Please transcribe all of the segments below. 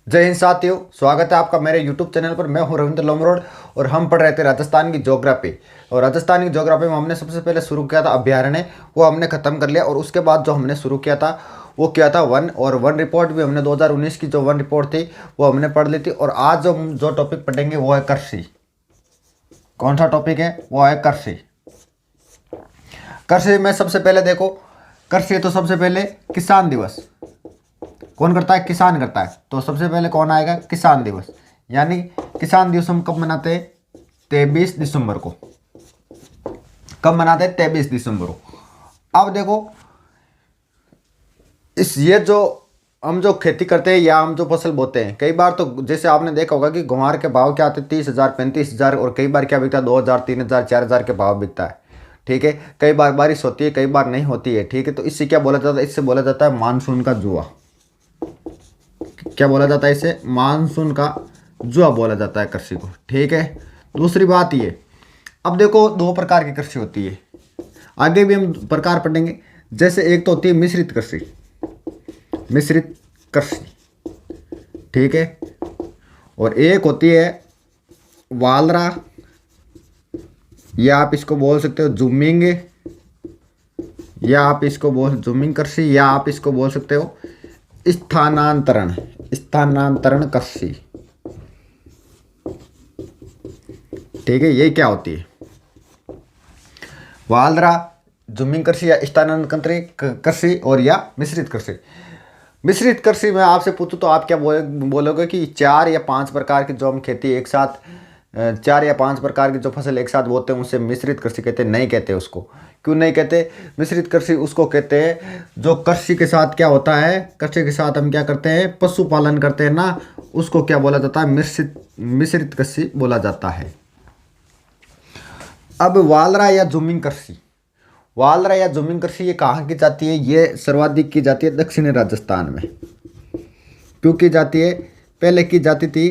जय हिंद साथियों, स्वागत है आपका मेरे YouTube चैनल पर। मैं हूं रविंद्र लोमरोड और हम पढ़ रहे थे राजस्थान की ज्योग्राफी। और राजस्थान की ज्योग्राफी में हमने सबसे पहले शुरू किया था अभ्यारण्य, वो हमने ख़त्म कर लिया। और उसके बाद जो हमने शुरू किया था वो किया था वन, और वन रिपोर्ट भी हमने 2019 की जो वन रिपोर्ट थी वो हमने पढ़ ली थी। और आज जो जो टॉपिक पढ़ेंगे वो है कृषि। कौन सा टॉपिक है? वो है कृषि। कृषि में सबसे पहले देखो, कृषि तो सबसे पहले किसान दिवस कौन करता है? किसान करता है। तो सबसे पहले कौन आएगा? किसान दिवस। यानी किसान दिवस हम कब मनाते हैं? 23 दिसंबर को। कब मनाते हैं? 23 दिसंबर को। अब देखो, ये जो हम जो खेती करते हैं या हम जो फसल बोते हैं, कई बार तो जैसे आपने देखा होगा कि गुवार के भाव क्या आते हैं? 30,000, 35,000, और कई बार क्या बिकता है? 2,000, 3,000, 4,000 के भाव बिकता है। ठीक है, कई बार बारिश होती है, कई बार नहीं होती है। ठीक है, तो इससे क्या बोला जाता है? इससे बोला जाता है मानसून का जुआ। क्या बोला जाता है इसे? मानसून का जुआ बोला जाता है कृषि को। ठीक है, दूसरी बात ये, अब देखो दो प्रकार की कृषि होती है, आगे भी हम प्रकार पढ़ेंगे। जैसे एक तो होती है मिश्रित कृषि। मिश्रित कृषि, ठीक है। और एक होती है वालरा, या आप इसको बोल सकते हो जूमिंग, या आप इसको बोल जूमिंग कृषि, या आप इसको बोल सकते हो स्थानांतरण। स्थानांतरण कृषि, ठीक है। ये क्या होती है? वालरा, जूमिंग कृषि या स्थानांतरण कृषि, और या मिश्रित कृषि। मिश्रित कृषि में आपसे पूछूं तो आप क्या बोलोगे कि 4 या 5 प्रकार की जो हम खेती एक साथ 4 या 5 प्रकार की जो फसल एक साथ बोते हैं उसे मिश्रित कृषि कहते हैं? नहीं कहते उसको। क्यों नहीं कहते? मिश्रित कृषि उसको कहते हैं जो कृषि के साथ क्या होता है, कृषि के साथ हम क्या करते हैं? पशुपालन करते हैं ना, उसको क्या बोला जाता है? मिश्रित कृषि बोला जाता है। अब वालरा या जूमिंग कृषि, वालरा या जूमिंग कृषि ये कहाँ की जाती है? ये सर्वाधिक की जाती है दक्षिणी राजस्थान में। क्यों की जाती है? पहले की जाती थी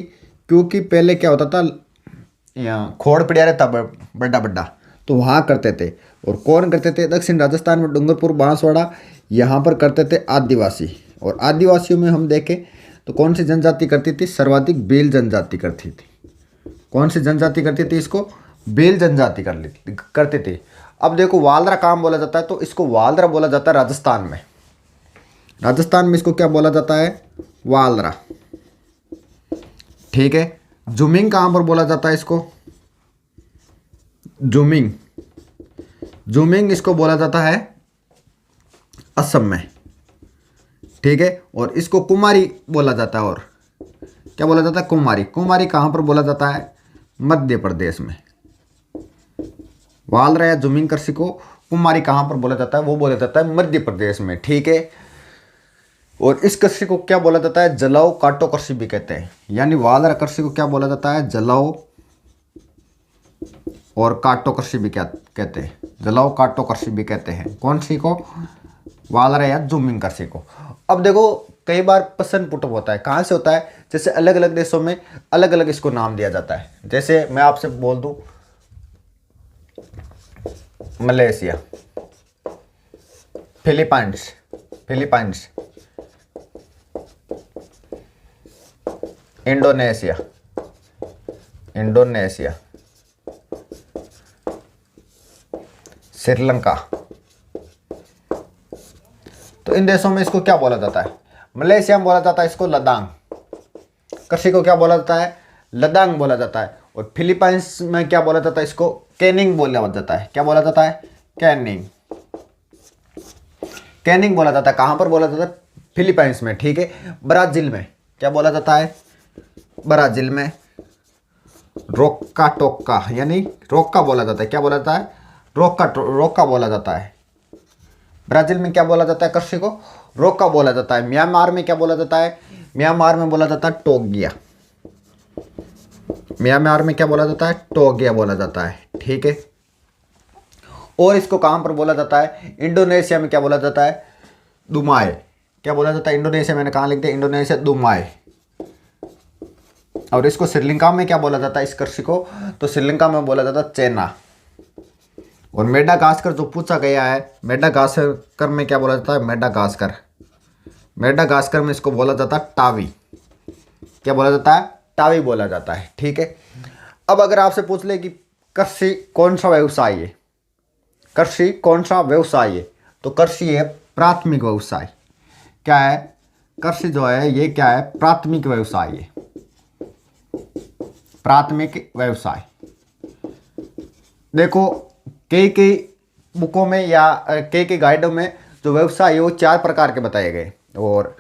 क्योंकि पहले क्या होता था, यहाँ खोड़ पड़िया रहता बड़ा बड़ा, तो वहाँ करते थे। और कौन करते थे? दक्षिण राजस्थान में डूंगरपुर, बांसवाड़ा, यहाँ पर करते थे आदिवासी। और आदिवासियों में हम देखें तो कौन सी जनजाति करती थी? सर्वाधिक बेल जनजाति करती थी। कौन सी जनजाति करती थी इसको? बेल जनजाति करते थे। अब देखो वालरा काम बोला जाता है, तो इसको वालरा बोला जाता है राजस्थान में। राजस्थान में इसको क्या बोला जाता है? वालरा। ठीक है। जूमिंग कहाँ पर बोला जाता है इसको? जूमिंग, जूमिंग इसको बोला जाता है असम में। ठीक है। और इसको कुमारी बोला जाता है। और क्या बोला जाता है? कुमारी। कुमारी कहाँ पर बोला जाता है? मध्य प्रदेश में। वालरा या जूमिंग कृषि को कुमारी कहाँ पर बोला जाता है? वो बोला जाता है मध्य प्रदेश में। ठीक है। और इस कृषि को क्या बोला जाता है? जलाओ काटो कृषि भी कहते हैं। यानी वालरा कृषि को क्या बोला जाता है? जलाओ और काटो कृषि भी क्या कहते हैं? जलाओ काटो कृषि भी कहते हैं। कौन सी को? वालरा या जूमिंग कृषि को। अब देखो कई बार प्रश्न पुट होता है, कहाँ से होता है? जैसे अलग अलग देशों में अलग अलग इसको नाम दिया जाता है। जैसे मैं आपसे बोल दूं Malaysia, Philippines, Philippines, Indonesia, Indonesia, Sri Lanka. तो इन देशों में इसको क्या बोला जाता है? मलेशिया में बोला जाता है इसको लदांग। कृषि को क्या बोला जाता है? लदांग बोला जाता है। और फिलीपाइंस में क्या बोला जाता है? इसको कैनिंग बोला जाता है। क्या बोला जाता है? कैनिंग। कैनिंग बोला जाता है। कहाँ पर बोला जाता है? फिलीपाइंस में। ठीक है। ब्राजील में क्या बोला जाता है? ब्राजील में रोक्का टोक्का, यानी रोक्का बोला जाता है। क्या बोला जाता है? रोक्का, रोक्का बोला जाता है। ब्राजील में क्या बोला जाता है? कृषि को रोक्का बोला जाता है। म्यांमार में क्या बोला जाता है? म्यांमार में बोला जाता है टोगिया। म्यांमार में क्या बोला जाता है? टोगिया बोला जाता है। ठीक है। और इसको कहां पर बोला जाता है? इंडोनेशिया में क्या बोला जाता है? दुमाए। क्या बोला जाता है इंडोनेशिया? मैंने कहा लिख दिया इंडोनेशिया, दुमाए। और इसको श्रीलंका में क्या बोला जाता है इस कृषि को? तो श्रीलंका में बोला जाता है चेना। और मेडागास्कर जो पूछा गया है, मेडागास्कर में क्या बोला जाता है? मेडागास्कर। मेडागास्कर में इसको बोला जाता है टावी। क्या बोला जाता है, टावी बोला जाता है। ठीक है, अब अगर आपसे पूछ ले कि कृषि कौन सा व्यवसाय है, कृषि कौन सा व्यवसाय है, तो कृषि है प्राथमिक व्यवसाय। क्या है, कृषि जो है ये क्या है, प्राथमिक व्यवसाय है, प्राथमिक व्यवसाय। देखो कई बुकों में या कई गाइडों में जो व्यवसाय है वो 4 प्रकार के बताए गए, और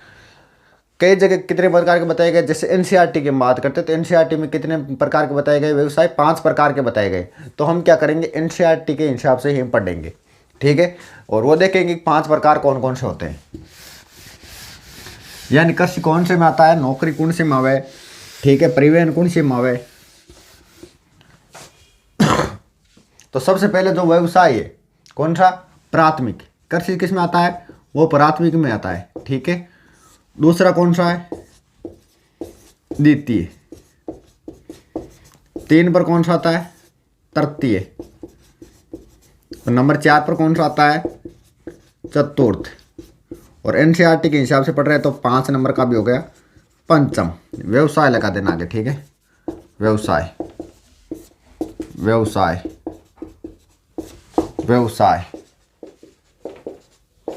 कई जगह कितने प्रकार के बताए गए। जैसे एनसीईआरटी की बात करते हैं तो एनसीईआरटी में कितने प्रकार के बताए गए व्यवसाय, 5 प्रकार के बताए गए। तो हम क्या करेंगे, एनसीईआरटी के हिसाब से ही हम पढ़ेंगे। ठीक है, और वो देखेंगे 5 प्रकार कौन कौन से होते हैं, यानी कृषि कौन से में आता है, नौकरी कौन से में आवे, ठीक है, परिवहन कौन से में आवे। तो सबसे पहले जो व्यवसाय है कौन सा, प्राथमिक। कृषि किस में आता है, वो प्राथमिक में आता है। ठीक है, दूसरा कौन सा है, द्वितीय। 3 पर कौन सा आता है, तृतीय। और नंबर 4 पर कौन सा आता है, चतुर्थ। और एनसीईआरटी के हिसाब से पढ़ रहे हैं तो 5 नंबर का भी हो गया पंचम। व्यवसाय लगा देना आगे। ठीक है, व्यवसाय, व्यवसाय, व्यवसाय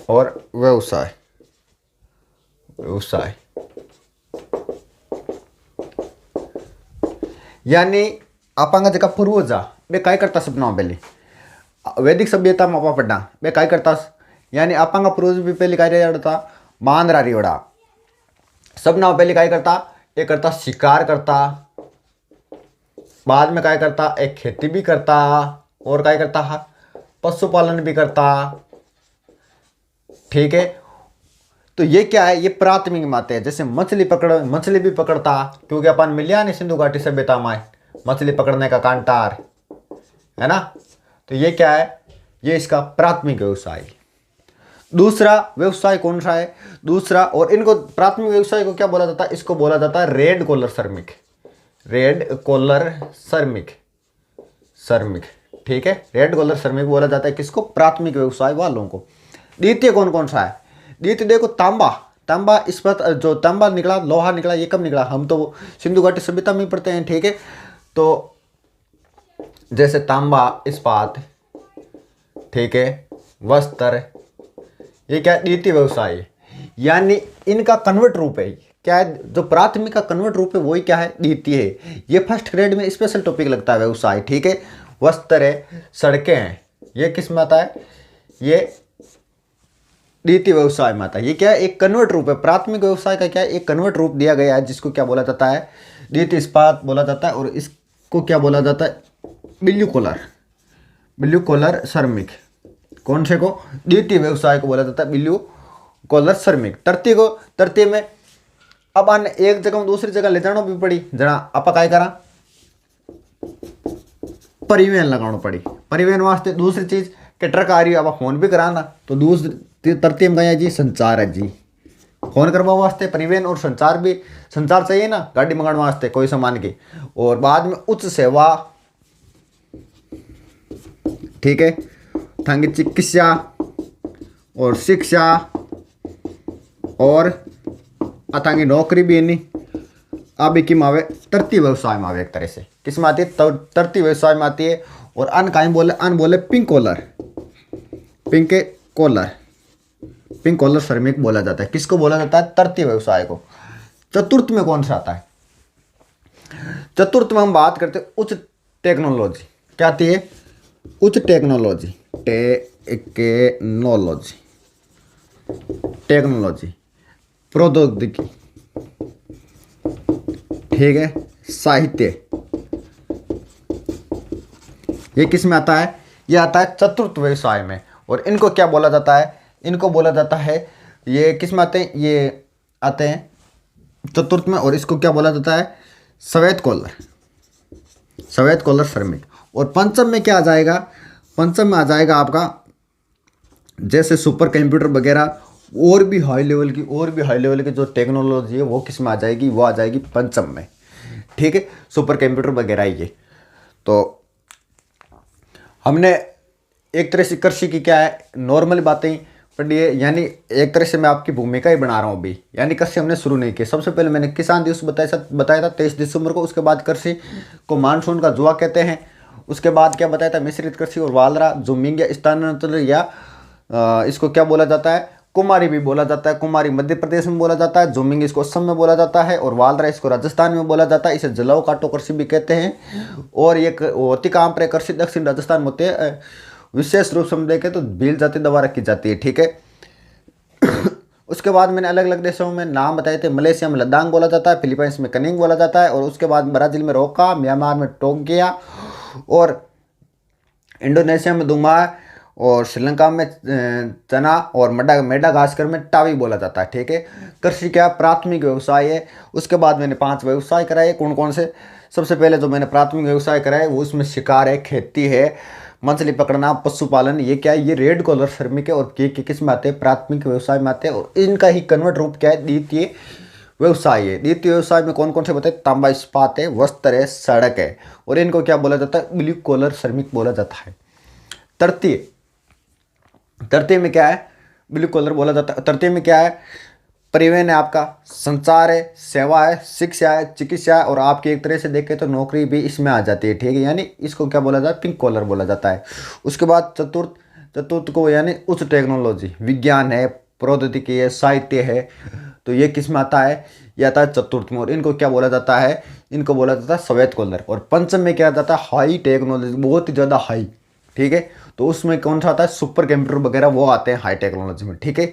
और व्यवसाय, व्यवसाय। यानी आपांगा जका पूर्वजा बे काय करता सपना पहले वैदिक सभ्यता में आपा पढ़ना बे काय करता, यानी आपांगा पूर्वज भी पहले काय करता, मांदरा रिवड़ा। सबना पहले काय करता, एक करता शिकार करता, बाद में काय करता, एक खेती भी करता, और काय करता, पशुपालन भी करता। ठीक है, तो ये क्या है, ये प्राथमिक माते हैं। जैसे मछली मछली भी पकड़ता, क्योंकि अपन मिलिया नहीं सिंधु घाटी सभ्यता में मछली पकड़ने का कांटार, है ना। तो ये क्या है, ये इसका प्राथमिक व्यवसाय। दूसरा व्यवसाय कौन सा है, दूसरा, और इनको प्राथमिक व्यवसाय को क्या बोला जाता है, इसको बोला जाता है रेड कॉलर श्रमिक, रेड कॉलर श्रमिक, श्रमिक। ठीक है, रेड कॉलर श्रमिक बोला जाता है किसको, प्राथमिक व्यवसाय वालों को। द्वितीय कौन कौन सा है, द्वितीय देखो तांबा, तांबा इस्पात, जो तांबा निकला, लोहा निकला, ये कब निकला, हम तो सिंधु घाटी सभ्यता में पढ़ते हैं। ठीक है, तो जैसे तांबा, इस्पात, ठीक है, वस्त्र, ये क्या द्वितीय व्यवसाय है, यानी इनका कन्वर्ट रूप है। क्या है, जो प्राथमिक का कन्वर्ट रूप है वही क्या है, द्वितीय है। ये फर्स्ट ग्रेड में स्पेशल टॉपिक लगता है व्यवसाय। ठीक है, वस्त्र है, सड़कें हैं, ये किस में आता है, ये द्वितीय व्यवसाय में आता है। ये क्या है, एक कन्वर्ट रूप है। प्राथमिक व्यवसाय का क्या है, एक कन्वर्ट रूप दिया गया है, जिसको क्या बोला जाता है, द्वितीय इस्पात बोला जाता है। और इसको क्या बोला जाता है, ब्लू कॉलर, ब्लू कॉलर श्रमिक। कौन से को, द्वितीय व्यवसाय को बोला जाता है ब्लू कॉलर श्रमिक। तृतीय में अब आने एक जगह दूसरी जगह ले जाना भी पड़ी, जना आप काय करा, परिवहन लगाना पड़ी। परिवहन वास्ते दूसरी चीज के ट्रक आ रही है, अब फोन भी कराना, तो दूसरी तृतीय में गया जी संचार है जी, फोन करवा वास्ते परिवहन और संचार भी, संचार चाहिए ना गाड़ी मंगाने वास्ते कोई सामान की। और बाद में उच्च सेवा, ठीक है, थांगी चिकित्सा और शिक्षा और अथांगी नौकरी भी नहीं। अब कि मावे तृतीय व्यवसाय में आवे, एक तरह से किस में आती है, तृतीय व्यवसाय में आती है। और अन बोले pink collar, pink collar, pink collar श्रमिक बोला जाता है। किसको बोला जाता है, तृतीय व्यवसाय को। चतुर्थ में कौन सा आता है, चतुर्थ में हम बात करते हैं उच्च टेक्नोलॉजी। क्या आती है, उच्च टेक्नोलॉजी, टेक्नोलॉजी, टेक्नोलॉजी, प्रौद्योगिकी, ठीक है, साहित्य, ये किस में आता है, ये आता है चतुर्थ व्यवसाय में। और इनको क्या बोला जाता है, इनको बोला जाता है, ये किस में आते हैं, ये आते हैं चतुर्थ में। और इसको क्या बोला जाता है, सफेद कॉलर, सफेद कॉलर श्रमिक। और पंचम में क्या आ जाएगा, पंचम में आ जाएगा आपका जैसे सुपर कंप्यूटर वगैरह, और भी हाई लेवल की जो टेक्नोलॉजी है वो किस में आ जाएगी, वो आ जाएगी पंचम में। ठीक है, सुपर कंप्यूटर वगैरह ये। तो हमने एक तरह से कृषि की क्या है, नॉर्मल बातें पढ़िए, यानी एक तरह से मैं आपकी भूमिका ही बना रहा हूँ अभी। यानी कृषि हमने शुरू नहीं किया। सबसे पहले मैंने किसान दिवस बताया था 23 दिसंबर को। उसके बाद कृषि को मानसून का जुआ कहते हैं। उसके बाद क्या बताया था, मिश्रित कृषि और वालरा, जुमिंग या स्थानांतरण, या इसको क्या बोला जाता है, कुमारी भी बोला जाता है। कुमारी मध्य प्रदेश में बोला जाता है, जुमिंग इसको असम में बोला जाता है, और वालरा इसको राजस्थान में बोला जाता है। इसे जलाओ काटो कृषि भी कहते हैं। और ये होती कहाँ पर है कृषि, दक्षिण राजस्थान में होती है। विशेष रूप से हम देखें तो भील जाति द्वारा की जाती है, ठीक है। उसके बाद मैंने अलग अलग देशों में नाम बताए थे। मलेशिया में लद्दाख बोला जाता है, फिलीपींस में कनिंग बोला जाता है, और उसके बाद ब्राज़ील में रोका, म्यांमार में टोंगिया, और इंडोनेशिया में दुमा, और श्रीलंका में चना, और मेडागास्कर में टावी बोला जाता है, ठीक है। कृषि क्या प्राथमिक व्यवसाय है। उसके बाद मैंने 5 व्यवसाय कराए। कौन कौन से? सबसे पहले जो मैंने प्राथमिक व्यवसाय कराए वो उसमें शिकार है, खेती है, मछली पकड़ना, पशुपालन। ये क्या है, ये रेड कॉलर श्रमिक है, और ये किस में आते हैं, प्राथमिक व्यवसाय में आते हैं। और इनका ही कन्वर्ट रूप क्या है, द्वितीय व्यवसाय है। द्वितीय व्यवसाय में कौन कौन से बताए, तांबा इस्पात है, वस्त्र है, सड़क है, और इनको क्या बोला जाता है, ब्लू कॉलर श्रमिक बोला जाता है। तृतीय में क्या है, ब्लू कॉलर बोला जाता है। तृतीय में क्या है, परिवहन है, आपका संचार है, सेवा है, शिक्षा है, चिकित्सा है, और आपकी एक तरह से देखें तो नौकरी भी इसमें आ जाती है, ठीक है। यानी इसको क्या बोला जाता है, पिंक कॉलर बोला जाता है। उसके बाद चतुर्थ को यानी उच्च टेक्नोलॉजी, विज्ञान है, प्रौद्योगिकी है, साहित्य है, तो ये किस में आता है, ये आता है चतुर्थ में। और इनको क्या बोला जाता है, इनको बोला जाता है श्वेत कॉलर। और पंचम में क्या जाता है, हाई टेक्नोलॉजी, बहुत ही ज़्यादा हाई, ठीक है। तो उसमें कौन सा आता है, सुपर कंप्यूटर वगैरह वो आते हैं हाई टेक्नोलॉजी में, ठीक है।